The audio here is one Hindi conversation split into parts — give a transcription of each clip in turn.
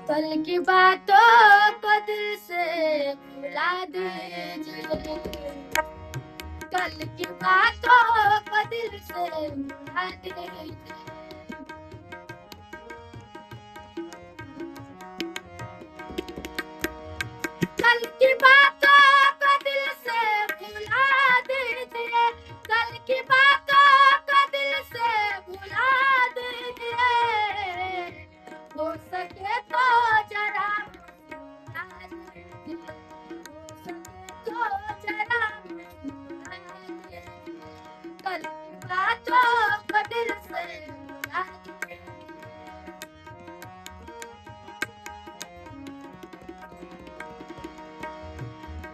कल की बातों को दिल से भुला दीजिए, कल की बातों को दिल से भुला दीजिए। कल की बातों को दिल से भुला दीजिए, कल की बातों को दिल से भुला दीजिए। हो सके तो जरा मुस्कुरा दीजिए, हो सके तो जरा मुस्कुरा दीजिए। कल की बातों को दिल से भुला दीजिए।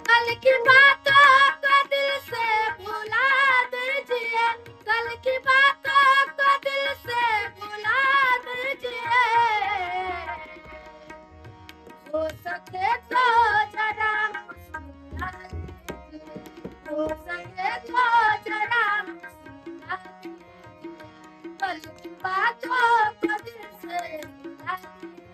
कल की बातों को दिल से भुला दीजिए, कल की बातों को दिल से भुला दीजिए। हो सके तो जरा मुस्कुरा दीजिए, हो सके तो जरा मुस्कुरा दीजिए। कल की बातों को दिल से भुला दीजिए।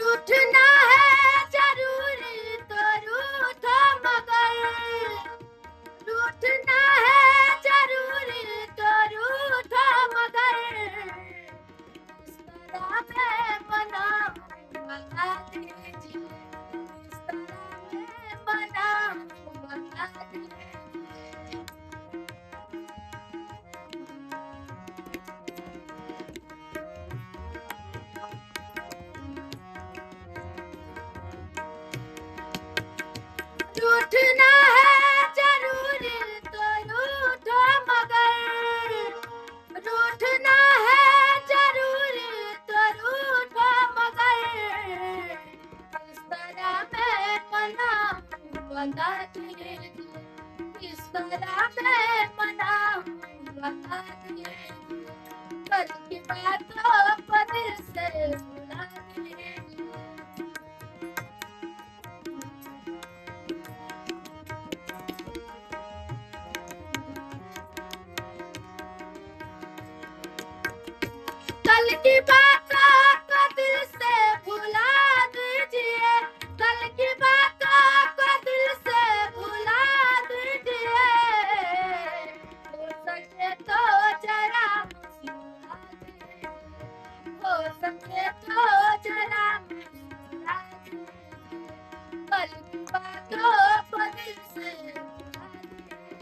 रूठना है जरूरी तो रूठो मगर, रूठना है जरूरी तो रूठो मगर। इस तरह मैं बनाऊं बता दीजिए, इस तरह मैं बनाऊं बता दीजिए। रूठना है जरूरी तो रूठो मगर, रूठना है जरूरी तो रूठो मगर। इस तरह मैं मनाऊं बता दीजिए, इस तरह मैं मनाऊं बता दीजिए। कल की बातों को दिल से भुला दीजिए। कल की बातों को दिल से भुला दीजिए, कल की बातों को दिल से भुला दीजिए। हो सके तो जरा मुस्कुरा दीजिए, हो सके तो जरा मुस्कुरा दीजिए। कल की बातों को दिल से भुला दीजिए,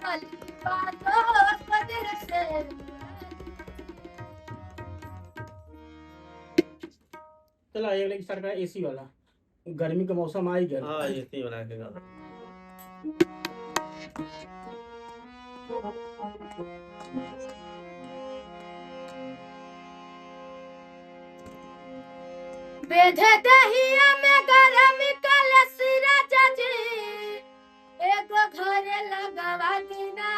कल की बातों को दिल से भुला दीजिए। चला एक लेकिन सरकार एसी वाला, गर्मी का मौसम आ ही गया। हाँ एसी बना के गाना। बेधे दहिया में गरम कलसी राजा जी, एगो घरे लगवा दीना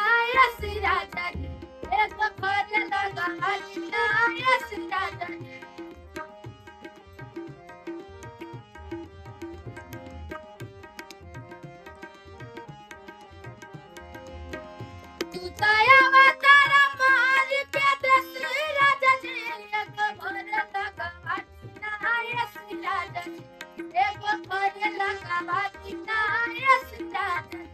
एसी राजा जी, एगो घरे लगवा दीना एसी राजा जी। तू दयावा तारा मार के देसी राजा जी, एगो घरे लगवा दीना एसी राजा जी, एगो घरे लगवा दीना एसी राजा जी।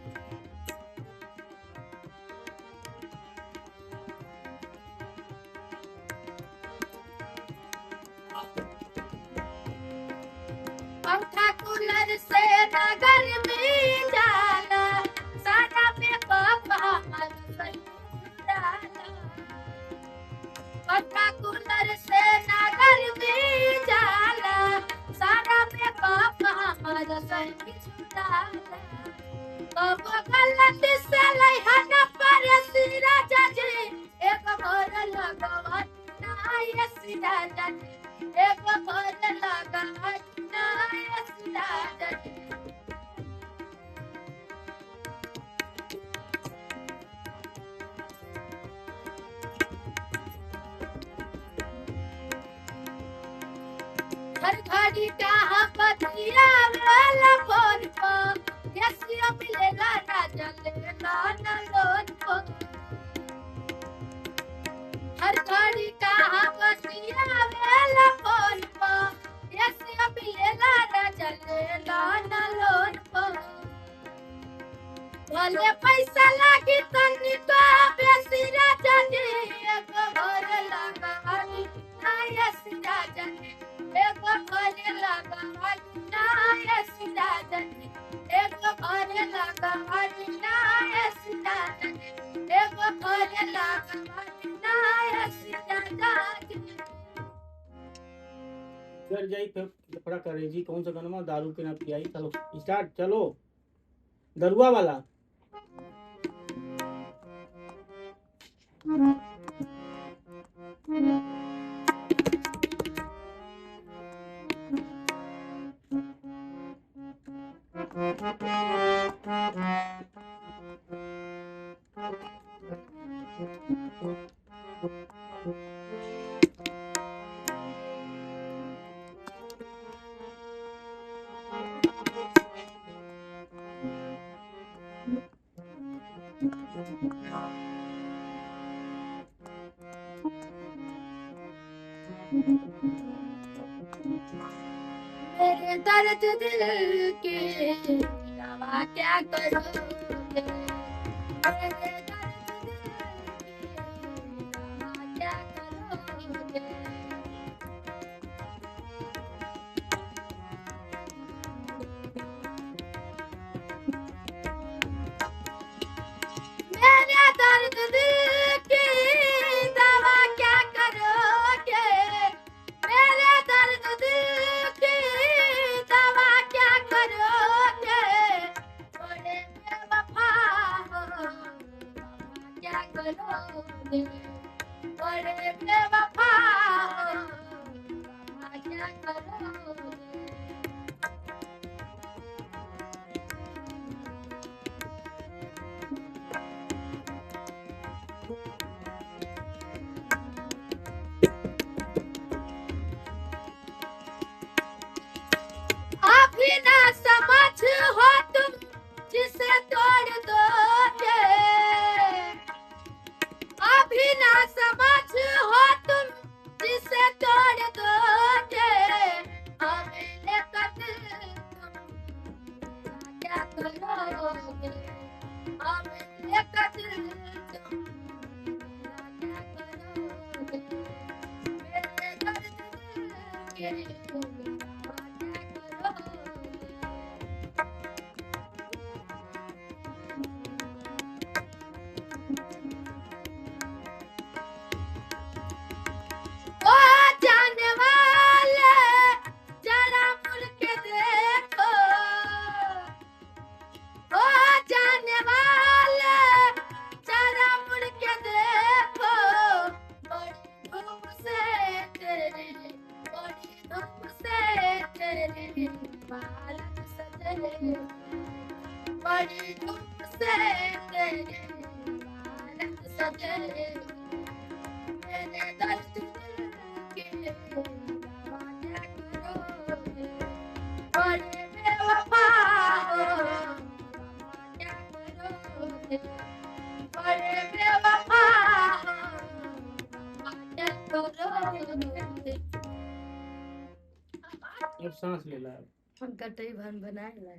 पंखा कूलर से न गर्मी जाला, सारा में पापा मन सही डाला। पंखा कूलर से न गर्मी जाला, सारा में पापा मन सही डाला। कब गलत से लइहन परसी राजा जी, एक भोर लगवा ना एसी राजा जी, एक भोर लगवा ना एसी राजा जी। हर घड़ी कहाँ बतिया वाला भले पैसा लागी तनिको बेसी राजा जी एगो घर लगावाली ना ऐसी राजा जी एगो घर लगावाली ना ऐसी राजा जी एगो घर लगावाली ना ऐसी राजा जी एगो घर लगावाली ना ऐसी राजा जी। कर जाई फिर थोड़ा करेजी कौन सा गाना दारू के ना पियाई। चलो स्टार्ट, चलो दरुआ वाला। मेरे दर्द दिल की दवा क्या करोगे मेरे दर्द दिल की दवा क्या करोगे। मेरे दर्द दिल की दवा क्या करोगे मेरे दर्द दिल की दवा क्या करोगे बड़े बेवफा हो क्या करोगे बड़े बेवफा हो क्या करोगे। अभी ना समझ हो तुम जिसे तोड़ दोगे अभी ना समझ हो तुम जिसे तोड़ दोगे हमें लेकर दिल तुम क्या करोगे हमें लेकर दिल तुम क्या करोगे। मेरे दर्द दिल के ओ जाने वाले जरा मुड़ के देखो ओ जाने वाले जरा मुड़ के देखो बड़ी धूप से तेरे बालक सजे बड़ी धूप से तेरे बालक सजे मेरे दर्द दिल के दवा क्या करोगे बड़े बेवफा हो क्या करोगे बड़े बेवफा हो क्या करोगे। अब सांस ले ला। हम कटई भन बनाए ला